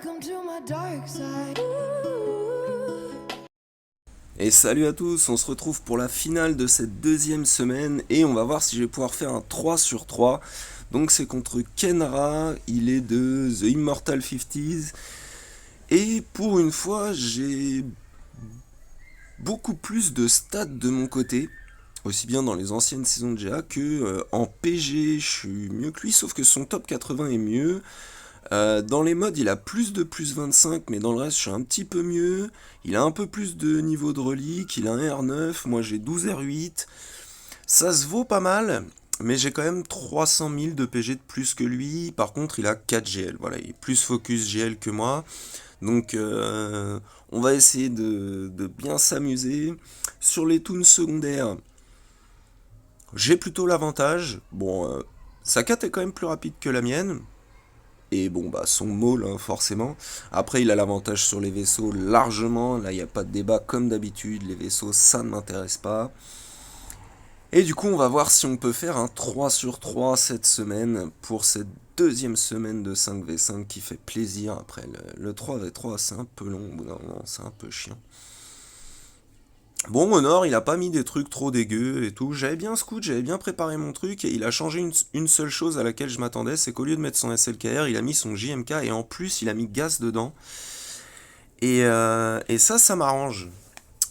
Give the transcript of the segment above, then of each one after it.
Welcome to my dark side. Et salut à tous, on se retrouve pour la finale de cette deuxième semaine et on va voir si je vais pouvoir faire un 3 sur 3. Donc c'est contre Kenra, il est de The Immortal 50s. Et pour une fois, j'ai beaucoup plus de stats de mon côté, aussi bien dans les anciennes saisons de GA que en PG, je suis mieux que lui, sauf que son top 80 est mieux. Dans les modes, il a plus de plus 25, mais dans le reste, je suis un petit peu mieux. Il a un peu plus de niveau de relique, il a un R9, moi j'ai 12 R8. Ça se vaut pas mal, mais j'ai quand même 300 000 de PG de plus que lui. Par contre, il a 4 GL, voilà, il est plus focus GL que moi. Donc, on va essayer de bien s'amuser. Sur les toons secondaires, j'ai plutôt l'avantage. Bon, sa 4 est quand même plus rapide que la mienne. Et bon, bah, son maul, hein, forcément. Après, il a l'avantage sur les vaisseaux largement. Là, il n'y a pas de débat comme d'habitude. Les vaisseaux, ça ne m'intéresse pas. Et du coup, on va voir si on peut faire un 3 sur 3 cette semaine pour cette deuxième semaine de 5v5 qui fait plaisir. Après, le 3v3, c'est un peu long. Au bout d'un moment, c'est un peu chiant. Bon, Honor, il a pas mis des trucs trop dégueux et tout. J'avais bien scout, j'avais bien préparé mon truc et il a changé une seule chose à laquelle je m'attendais, c'est qu'au lieu de mettre son SLKR, il a mis son JMK et en plus il a mis gaz dedans. Et ça m'arrange.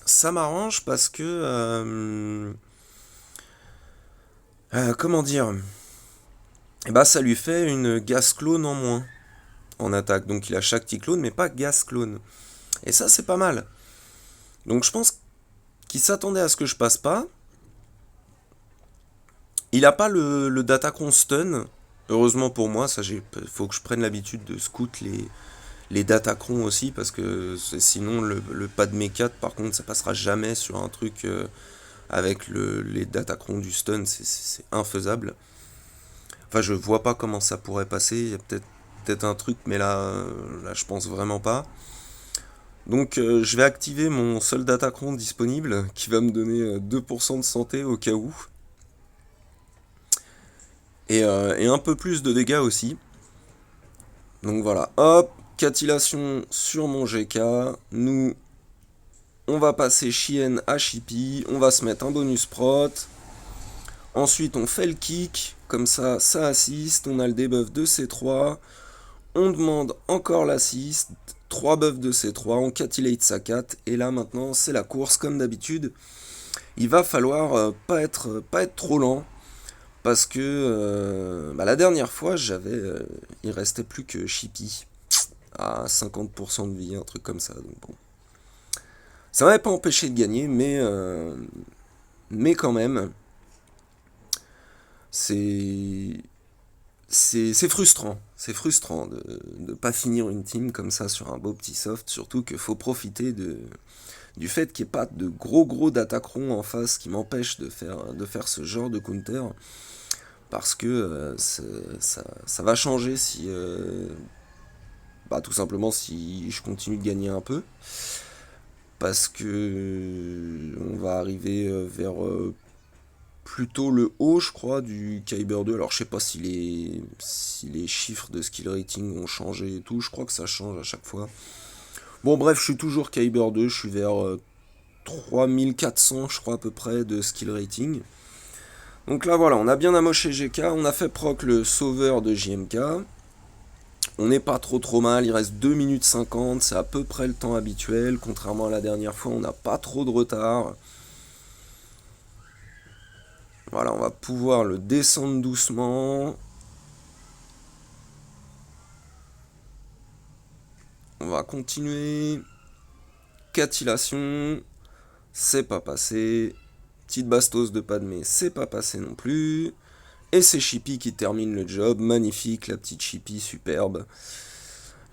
Ça m'arrange parce que... comment dire? Et bah ça lui fait une gas clone en moins en attaque. Donc il a chaque petit clone mais pas gas clone. Et ça c'est pas mal. Donc je pense qu'il s'attendait à ce que je passe pas. Il a pas le Datacron stun. Heureusement pour moi, ça faut que je prenne l'habitude de scout les Datacrons aussi, parce que sinon le pad méca par contre ça passera jamais sur un truc avec les Datacrons du stun, c'est infaisable. Enfin je vois pas comment ça pourrait passer, il y a peut-être un truc, mais là je pense vraiment pas. Donc je vais activer mon seul Datacron disponible, qui va me donner 2% de santé au cas où. Et un peu plus de dégâts aussi. Donc voilà, hop, catillation sur mon GK. Nous, on va passer Chien à Chippy. On va se mettre un bonus prot. Ensuite, on fait le kick. Comme ça assiste. On a le debuff de C3. On demande encore l'assist. 3 buffs de C3. On catillate sa 4. Et là, maintenant, c'est la course comme d'habitude. Il va falloir pas être trop lent. Parce que la dernière fois, il restait plus que Chippy à 50% de vie, un truc comme ça. Donc bon, ça m'avait pas empêché de gagner, mais quand même, c'est c'est frustrant. C'est frustrant de ne pas finir une team comme ça sur un beau petit soft, surtout qu'il faut profiter du fait qu'il n'y ait pas de gros Datacron en face qui m'empêche de faire ce genre de counter. Parce que ça va changer si, tout simplement si je continue de gagner un peu. Parce que on va arriver vers plutôt le haut, je crois, du Kyber 2. Alors je sais pas si les chiffres de skill rating ont changé et tout, je crois que ça change à chaque fois. Bon bref, je suis toujours Kyber 2, je suis vers 3400 je crois à peu près de skill rating. Donc là voilà, on a bien amoché GK, on a fait proc le sauveur de JMK. On n'est pas trop mal, il reste 2 minutes 50, c'est à peu près le temps habituel. Contrairement à la dernière fois, on n'a pas trop de retard. Voilà, on va pouvoir le descendre doucement. On va continuer. Catillation, c'est pas passé. Petite bastos de Padmé, c'est pas passé non plus. Et c'est Chippy qui termine le job. Magnifique, la petite Chippy, superbe.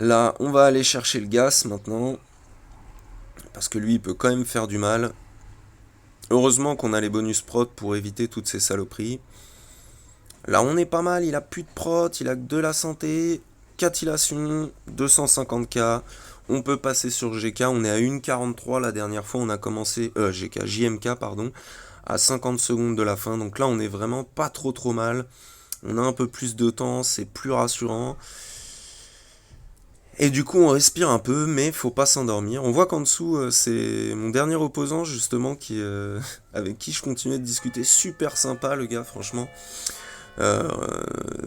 Là, on va aller chercher le gaz maintenant. Parce que lui, il peut quand même faire du mal. Heureusement qu'on a les bonus prot pour éviter toutes ces saloperies. Là, on est pas mal. Il a plus de prot, il a que de la santé. Catillation, 250k. On peut passer sur GK. On est à 1,43 la dernière fois. On a commencé. GK, JMK, pardon. À 50 secondes de la fin. Donc là, on est vraiment pas trop mal. On a un peu plus de temps. C'est plus rassurant. Et du coup, on respire un peu, mais faut pas s'endormir. On voit qu'en dessous, c'est mon dernier opposant, justement, avec qui je continuais de discuter. Super sympa, le gars, franchement. Euh,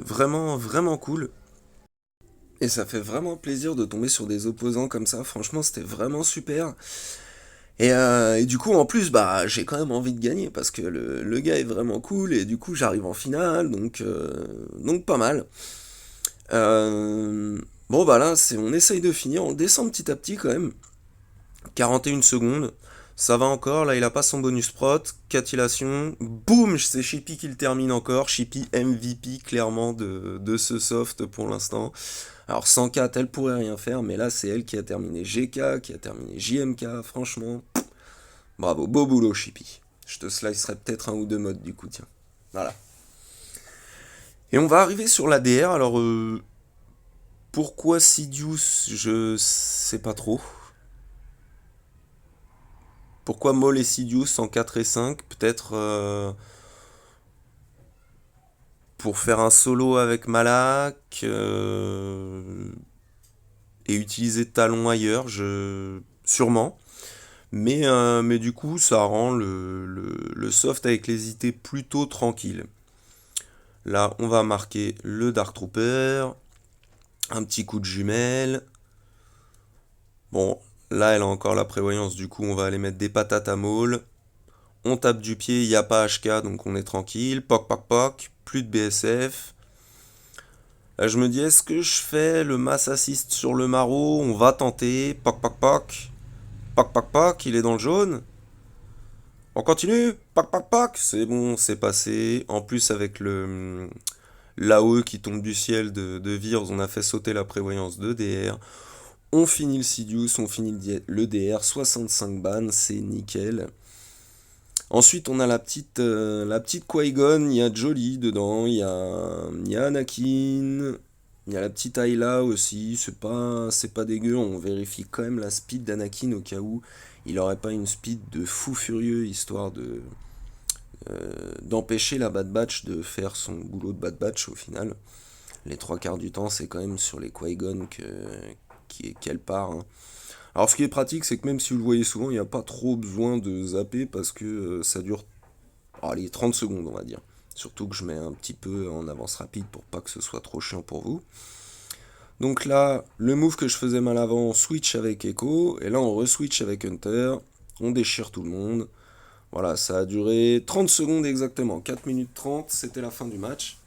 Vraiment, vraiment cool. Et ça fait vraiment plaisir de tomber sur des opposants comme ça. Franchement, c'était vraiment super. Et du coup, en plus, bah, j'ai quand même envie de gagner parce que le gars est vraiment cool. Et du coup, j'arrive en finale, donc pas mal. Euh, bon, bah là, on essaye de finir. On descend petit à petit quand même. 41 secondes. Ça va encore. Là, il a pas son bonus prot. Catillation. Boum, c'est Chippy qui le termine encore. Chippy MVP clairement de ce soft pour l'instant. Alors sans Kat, elle pourrait rien faire, mais là c'est elle qui a terminé GK, qui a terminé JMK, franchement, bravo, beau boulot Chippy. Je te slicerai peut-être un ou deux modes du coup, tiens. Voilà. Et on va arriver sur l'ADR, alors pourquoi Sidious, je sais pas trop. Pourquoi Moll et Sidious en 4 et 5, peut-être pour faire un solo avec Malak et utiliser Talon ailleurs, sûrement. Mais du coup, ça rend le soft avec les IT plutôt tranquille. Là, on va marquer le Dark Trooper. Un petit coup de jumelle. Bon, là, elle a encore la prévoyance. Du coup, on va aller mettre des patates à maul. On tape du pied, il n'y a pas HK, donc on est tranquille. Poc, poc, poc. Plus de BSF. Là, je me dis, est-ce que je fais le mass assist sur le maraud? On va tenter. Poc, poc, poc. Poc, poc, poc. Il est dans le jaune. On continue, pac pac pac, c'est bon, c'est passé. En plus avec le l'AOE qui tombe du ciel de Virs, on a fait sauter la prévoyance de DR. On finit le Sidious, on finit le DR, 65 ban, c'est nickel. Ensuite on a la petite Qui-Gon, il y a Jolly dedans, il y a Anakin, il y a la petite Ayla aussi, c'est pas dégueu, on vérifie quand même la speed d'Anakin au cas où il aurait pas une speed de fou furieux histoire d'empêcher la Bad Batch de faire son boulot de Bad Batch au final. Les trois quarts du temps, c'est quand même sur les Qui-Gon qu'elle part, hein. Alors, ce qui est pratique, c'est que même si vous le voyez souvent, il n'y a pas trop besoin de zapper parce que ça dure, allez, 30 secondes, on va dire. Surtout que je mets un petit peu en avance rapide pour pas que ce soit trop chiant pour vous. Donc là, le move que je faisais mal avant, switch avec Echo, et là on re-switch avec Hunter, on déchire tout le monde. Voilà, ça a duré 30 secondes exactement, 4 minutes 30, c'était la fin du match.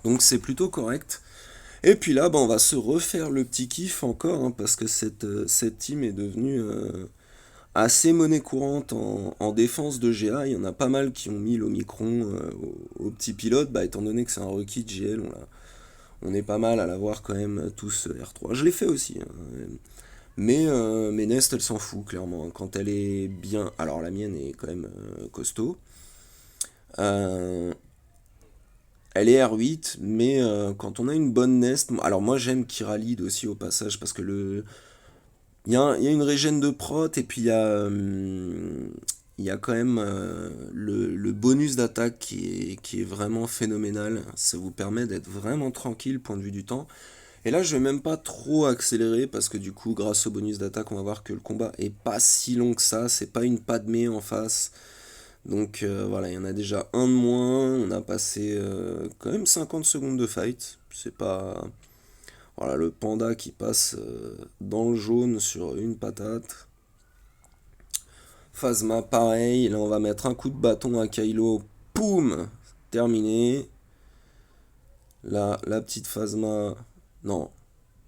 Donc c'est plutôt correct. Et puis là, bah, on va se refaire le petit kiff encore, hein, parce que cette team est devenue assez monnaie courante en défense de GA. Il y en a pas mal qui ont mis l'Omicron au petit pilote, bah, étant donné que c'est un rookie de GL, on est pas mal à l'avoir quand même tous R3. Je l'ai fait aussi, hein. Mais Nest, elle s'en fout, clairement, hein. Quand elle est bien. Alors, la mienne est quand même costaud. Euh, Elle est R8, mais quand on a une bonne Nest. Alors, moi, j'aime Kira aussi au passage, parce que il y a une régène de prot, et puis il y a quand même le bonus d'attaque qui est vraiment phénoménal. Ça vous permet d'être vraiment tranquille, point de vue du temps. Et là, je vais même pas trop accélérer parce que du coup, grâce au bonus d'attaque, on va voir que le combat est pas si long que ça. C'est pas une Padmé en face. Donc voilà, il y en a déjà un de moins. On a passé quand même 50 secondes de fight. C'est pas. Voilà, le panda qui passe dans le jaune sur une patate. Phasma, pareil. Là, on va mettre un coup de bâton à Kylo. Poum! Terminé. Là, la petite Phasma. Non,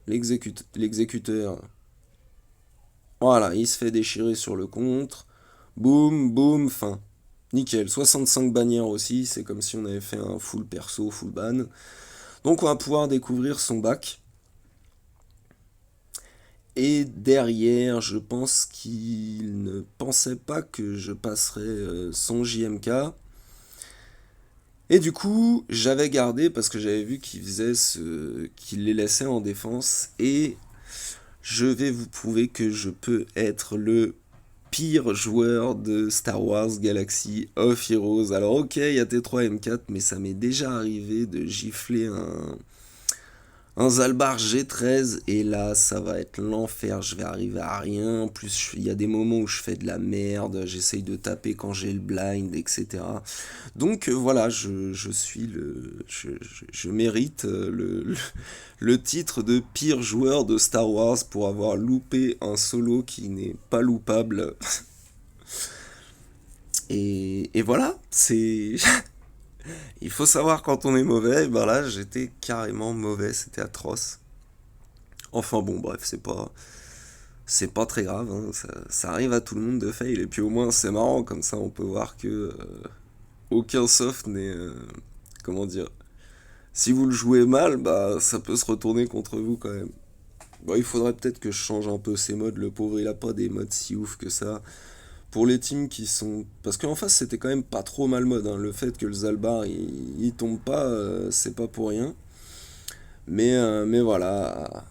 l'exécuteur. Voilà, il se fait déchirer sur le contre. Boum, boum, fin. Nickel, 65 bannières aussi, c'est comme si on avait fait un full perso, full ban. Donc on va pouvoir découvrir son bac. Et derrière, je pense qu'il ne pensait pas que je passerais son JMK. Et du coup, j'avais gardé parce que j'avais vu qu'il les laissait en défense. Et je vais vous prouver que je peux être le pire joueur de Star Wars Galaxy of Heroes. Alors ok, il y a T3 M4, mais ça m'est déjà arrivé de gifler un Zalbar G13, et là, ça va être l'enfer, je vais arriver à rien. En plus, il y a des moments où je fais de la merde, j'essaye de taper quand j'ai le blind, etc. Donc voilà, je suis je mérite le titre de pire joueur de Star Wars pour avoir loupé un solo qui n'est pas loupable. Et voilà, c'est... Il faut savoir quand on est mauvais, et ben là j'étais carrément mauvais, c'était atroce. Enfin bon, bref, c'est pas très grave, hein, ça arrive à tout le monde de fail, et puis au moins c'est marrant, comme ça on peut voir que aucun soft n'est... comment dire? Si vous le jouez mal, bah ça peut se retourner contre vous quand même. Bon, il faudrait peut-être que je change un peu ces modes, le pauvre il a pas des modes si ouf que ça. Pour les teams qui sont... Parce qu'en face c'était quand même pas trop mal mode, hein. Le fait que le Zalbar il tombe pas, c'est pas pour rien. Mais voilà,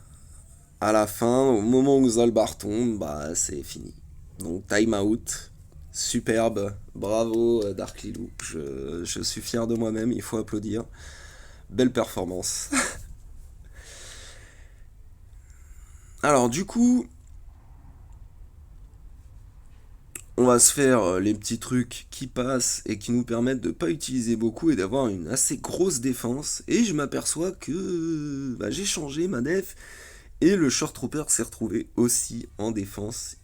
à la fin, au moment où Zalbar tombe, bah c'est fini. Donc time out, superbe, bravo Dark Lilou, je suis fier de moi-même, il faut applaudir. Belle performance. Alors du coup, on va se faire les petits trucs qui passent et qui nous permettent de pas utiliser beaucoup et d'avoir une assez grosse défense. Et je m'aperçois que bah, j'ai changé ma def et le Short Trooper s'est retrouvé aussi en défense.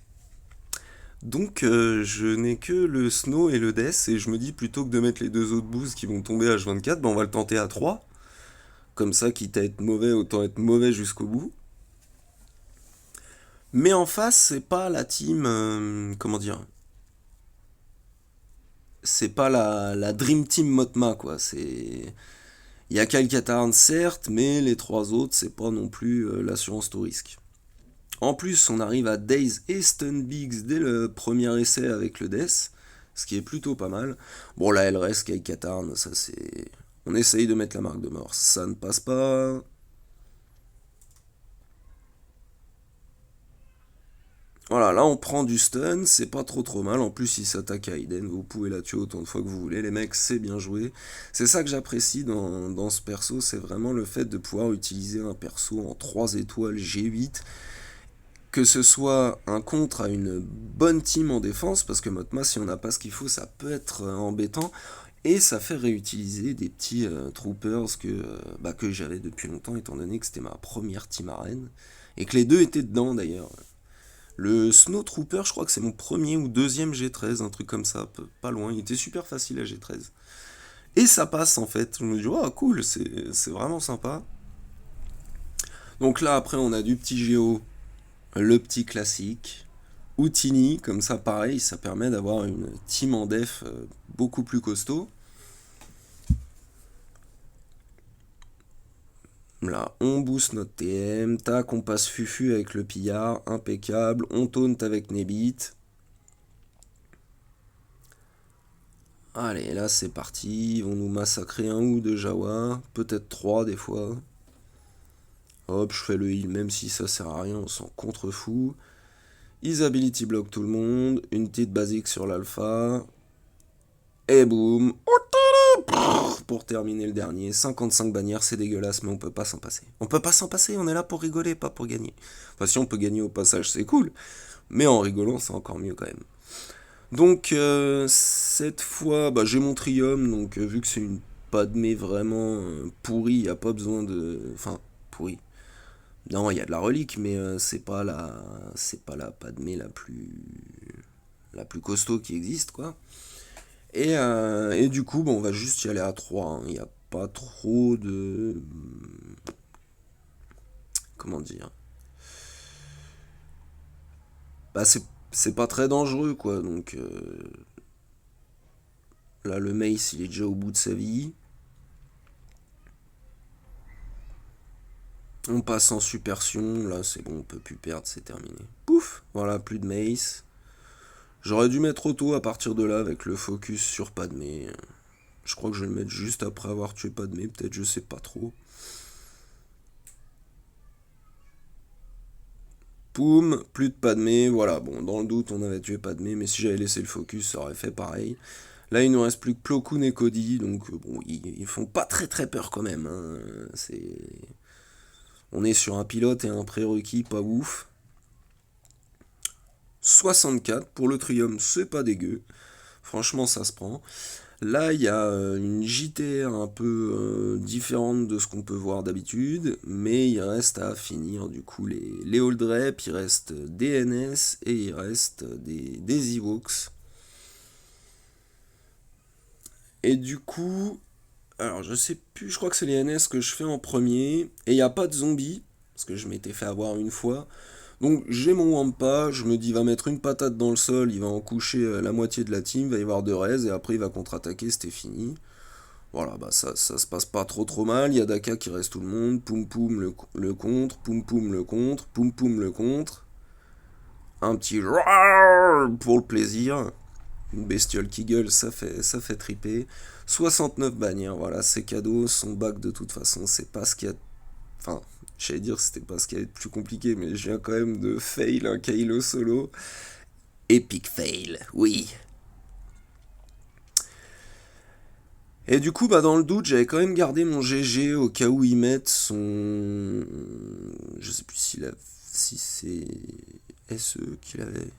Donc je n'ai que le Snow et le Death et je me dis plutôt que de mettre les deux autres boosts qui vont tomber à H24, bah, on va le tenter à 3. Comme ça, quitte à être mauvais, autant être mauvais jusqu'au bout. Mais en face, c'est pas la team... comment dire, c'est pas la Dream Team Motma, quoi. C'est... Il y a Kyle Katarn, certes, mais les trois autres, c'est pas non plus l'assurance tout risque. En plus, on arrive à Daze et Stun Biggs dès le premier essai avec le Death, ce qui est plutôt pas mal. Bon, là, elle reste Kyle Katarn, ça c'est... On essaye de mettre la marque de mort, ça ne passe pas. Voilà, là on prend du stun, c'est pas trop mal. En plus, il s'attaque à Aiden, vous pouvez la tuer autant de fois que vous voulez. Les mecs, c'est bien joué. C'est ça que j'apprécie dans ce perso, c'est vraiment le fait de pouvoir utiliser un perso en 3 étoiles G8. Que ce soit un contre à une bonne team en défense, parce que Motma, si on n'a pas ce qu'il faut, ça peut être embêtant. Et ça fait réutiliser des petits troopers que j'avais depuis longtemps, étant donné que c'était ma première team arène. Et que les deux étaient dedans d'ailleurs. Le Snow Trooper, je crois que c'est mon premier ou deuxième G13, un truc comme ça, pas loin. Il était super facile à G13. Et ça passe en fait. Je me dis, oh cool, c'est vraiment sympa. Donc là, après, on a du petit Géo, le petit classique. Outini, comme ça, pareil, ça permet d'avoir une team en def beaucoup plus costaud. Là, on booste notre TM, tac, on passe Fufu avec le pillard, impeccable, on taunt avec Nebit. Allez, là c'est parti, ils vont nous massacrer un ou deux Jawa, peut-être trois des fois. Hop, je fais le heal, même si ça sert à rien, on s'en contrefout. Ils ability block tout le monde, une petite basique sur l'alpha. Et boum, pour terminer le dernier. 55 bannières, c'est dégueulasse, mais on peut pas s'en passer. On peut pas s'en passer, on est là pour rigoler, pas pour gagner. Enfin, si on peut gagner au passage, c'est cool. Mais en rigolant, c'est encore mieux quand même. Donc, cette fois, bah, j'ai mon Trium, donc vu que c'est une Padmé vraiment pourrie, il n'y a pas besoin de... Enfin, pourrie. Non, il y a de la relique, mais c'est pas la Padmé la plus costaud qui existe, quoi. Et du coup, bon, on va juste y aller à 3. Il n'y a pas trop de... Comment dire? Bah, c'est pas très dangereux, quoi. Donc, là, le Mace, il est déjà au bout de sa vie. On passe en supersion. Là, c'est bon, on peut plus perdre, c'est terminé. Pouf! Voilà, plus de Mace. J'aurais dû mettre auto à partir de là avec le focus sur Padmé. Je crois que je vais le mettre juste après avoir tué Padmé, peut-être, je sais pas trop. Poum, plus de Padmé, voilà, bon, dans le doute, on avait tué Padmé, mais si j'avais laissé le focus, ça aurait fait pareil. Là, il nous reste plus que Plo Koon et Cody, donc bon, ils font pas très très peur quand même, hein. C'est... On est sur un pilote et un prérequis pas ouf. 64 pour le Triumph, c'est pas dégueu. Franchement, ça se prend. Là, il y a une JTR un peu différente de ce qu'on peut voir d'habitude, mais il reste à finir du coup les Old Rep, il reste des NS et il reste des Evox. Et du coup, alors je sais plus, je crois que c'est les NS que je fais en premier, et il n'y a pas de zombies, parce que je m'étais fait avoir une fois. Donc j'ai mon Wampa, je me dis il va mettre une patate dans le sol, il va en coucher la moitié de la team, il va y avoir 2 raises, et après il va contre-attaquer, c'était fini. Voilà, bah ça se passe pas trop mal, il y a Daka qui reste tout le monde, poum poum le contre, poum poum le contre, poum poum le contre. Un petit roar pour le plaisir. Une bestiole qui gueule, ça fait triper. 69 bannières, voilà, c'est cadeau, son bac de toute façon, c'est pas ce qu'il y a. Enfin, j'allais dire que c'était pas ce qu'il y a de plus compliqué, mais je viens quand même de fail un Kylo solo. Epic fail, oui. Et du coup, bah dans le doute, j'avais quand même gardé mon GG au cas où ils mettent son. Je sais plus si c'est SE qu'il avait.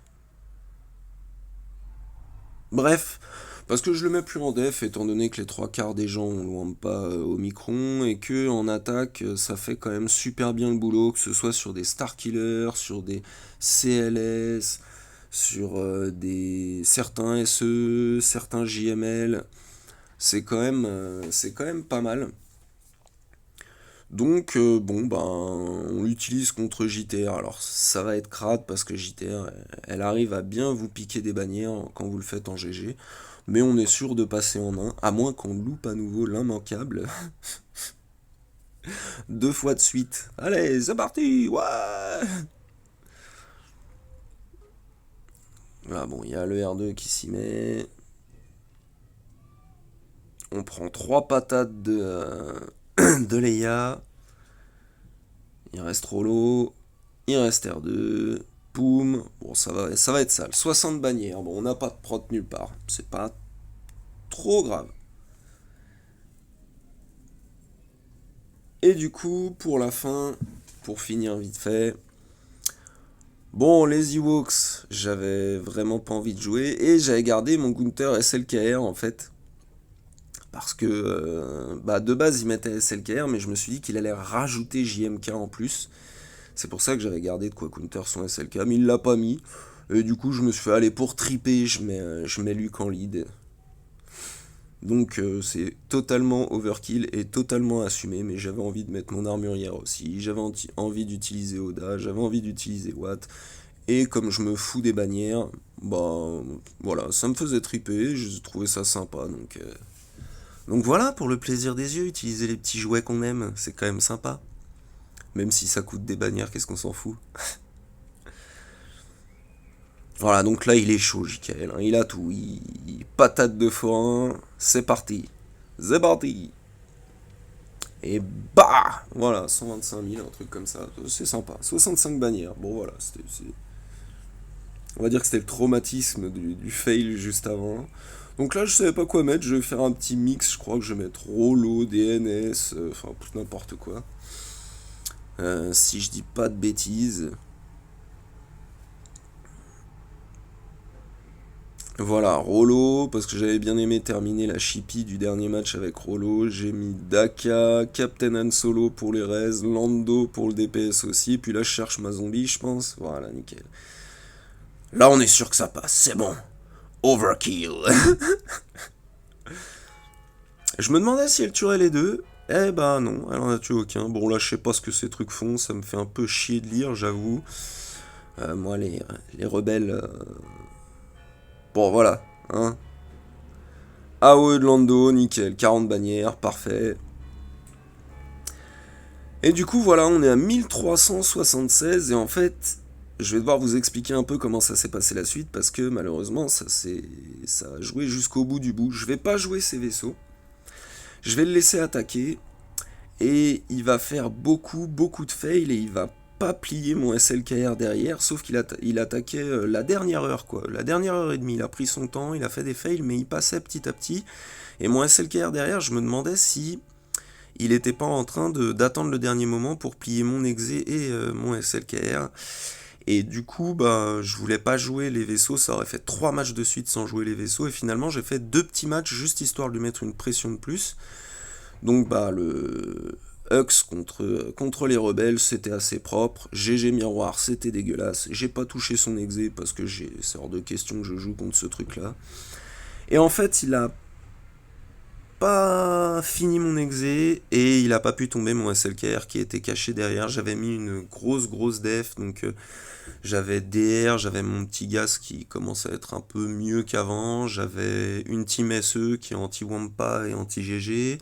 Bref, parce que je le mets plus en def, étant donné que les 3 quarts des gens on loin pas au micron, et que en attaque, ça fait quand même super bien le boulot, que ce soit sur des Star Killers, sur des CLS, sur des certains SE, certains JML. C'est quand même pas mal. Donc bon ben on l'utilise contre JTR. Alors ça va être crade parce que JTR elle arrive à bien vous piquer des bannières quand vous le faites en GG. Mais on est sûr de passer en 1, à moins qu'on loupe à nouveau l'immanquable. 2 fois de suite. Allez, c'est parti. Ouais. Là bon, il y a le R2 qui s'y met. On prend 3 patates de Leia. Il reste Rollo. Il reste R2. Poum. Bon, ça va être sale. 60 bannières. Bon, on n'a pas de prot nulle part. C'est pas trop grave. Et du coup, pour la fin, pour finir vite fait. Bon, les Ewoks, j'avais vraiment pas envie de jouer. Et j'avais gardé mon Gunther SLKR en fait. Parce que bah, de base il mettait SLKR, mais je me suis dit qu'il allait rajouter JMK en plus. C'est pour ça que j'avais gardé de quoi Counter son SLK, mais il l'a pas mis. Et du coup je me suis fait aller pour triper, je mets Luke en lead. Donc c'est totalement overkill et totalement assumé, mais j'avais envie de mettre mon armurière aussi, j'avais envie d'utiliser Oda, j'avais envie d'utiliser Watt, et comme je me fous des bannières, bah voilà, ça me faisait triper, je trouvais ça sympa, donc voilà, pour le plaisir des yeux, utiliser les petits jouets qu'on aime, c'est quand même sympa. Même si ça coûte des bannières, qu'est-ce qu'on s'en fout. Voilà, donc là il est chaud, JKL, hein, il a tout. Patate de forain, c'est parti. C'est parti. Et bah voilà, 125 000, un truc comme ça, c'est sympa. 65 bannières, bon voilà, on va dire que c'était le traumatisme du fail juste avant. Donc là je savais pas quoi mettre, je vais faire un petit mix, je crois que je vais mettre Rollo, DNS, enfin n'importe quoi. Si je dis pas de bêtises. Voilà, Rollo, parce que j'avais bien aimé terminer la chippie du dernier match avec Rollo. J'ai mis Daka, Captain Han Solo pour les res, Lando pour le DPS aussi. Puis là, je cherche ma zombie, je pense. Voilà, nickel. Là, on est sûr que ça passe, c'est bon. Overkill. Je me demandais si elle tuerait les deux. Eh ben non, elle en a tué aucun. Bon, là, je sais pas ce que ces trucs font, ça me fait un peu chier de lire, j'avoue. Moi, les rebelles. Bon, voilà, hein. AOE de Lando, nickel, 40 bannières, parfait. Et du coup, voilà, on est à 1376, et en fait, je vais devoir vous expliquer un peu comment ça s'est passé la suite, parce que malheureusement, ça a joué jusqu'au bout du bout. Je vais pas jouer ces vaisseaux, je vais le laisser attaquer, et il va faire beaucoup de fails, et il va pas plier mon SLKR derrière, sauf il attaquait la dernière heure, quoi. La dernière heure et demie, il a pris son temps, il a fait des fails, mais il passait petit à petit. Et mon SLKR derrière, je me demandais si il était pas en train d'attendre le dernier moment pour plier mon exé et mon SLKR. Et du coup, bah, je voulais pas jouer les vaisseaux, ça aurait fait 3 matchs de suite sans jouer les vaisseaux, et finalement j'ai fait 2 petits matchs juste histoire de lui mettre une pression de plus. Donc bah le Hux contre les rebelles, c'était assez propre. GG Miroir, c'était dégueulasse. J'ai pas touché son exé parce que c'est hors de question que je joue contre ce truc-là. Et en fait, il a pas fini mon exé et il a pas pu tomber mon SLKR qui était caché derrière. J'avais mis une grosse def, donc j'avais DR, j'avais mon petit gaz qui commence à être un peu mieux qu'avant, j'avais une team SE qui est anti-Wampa et anti-GG,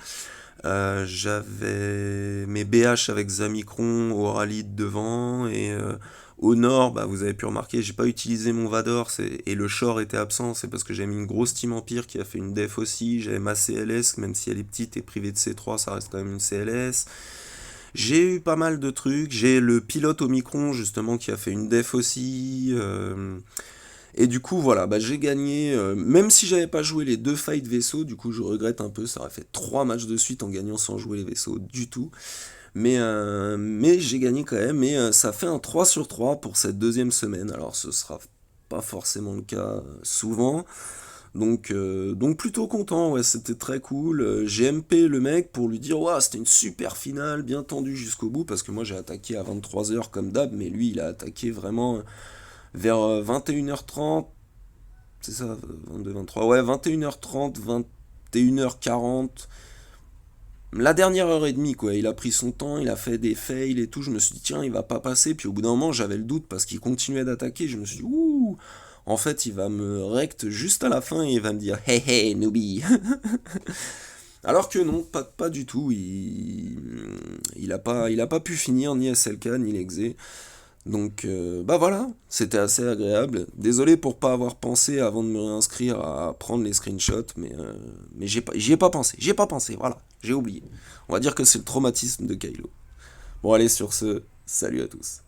j'avais mes BH avec Zamicron, Oralid devant, et au nord, bah, vous avez pu remarquer, j'ai pas utilisé mon Vador, et le Shore était absent, c'est parce que j'ai mis une grosse team Empire qui a fait une def aussi, j'avais ma CLS, même si elle est petite et privée de C3, ça reste quand même une CLS. J'ai eu pas mal de trucs, j'ai le pilote Omicron justement qui a fait une def aussi, et du coup voilà, bah, j'ai gagné, même si j'avais pas joué les 2 fights vaisseaux, du coup je regrette un peu, ça aurait fait 3 matchs de suite en gagnant sans jouer les vaisseaux du tout, mais j'ai gagné quand même, et ça fait un 3 sur 3 pour cette deuxième semaine, alors ce sera pas forcément le cas souvent, donc plutôt content, ouais, c'était très cool. J'ai MP le mec pour lui dire, ouais, c'était une super finale, bien tendue jusqu'au bout, parce que moi j'ai attaqué à 23 h comme d'hab, mais lui il a attaqué vraiment vers 21 h 30, c'est ça, 22, 23, ouais, 21 h 30, 21 h 40, la dernière heure et demie, quoi. Il a pris son temps, il a fait des fails et tout. Je me suis dit, tiens, il va pas passer. Puis au bout d'un moment, j'avais le doute parce qu'il continuait d'attaquer. Je me suis dit, ouh, en fait, il va me rect juste à la fin et il va me dire, hey hey, newbie. Alors que non, pas du tout. Il a pas pu finir ni SLK ni l'Exé. Donc, bah voilà, c'était assez agréable. Désolé pour pas avoir pensé avant de me réinscrire à prendre les screenshots, mais j'y ai pas pensé. J'y ai pas pensé, voilà, j'ai oublié. On va dire que c'est le traumatisme de Kylo. Bon, allez, sur ce, salut à tous.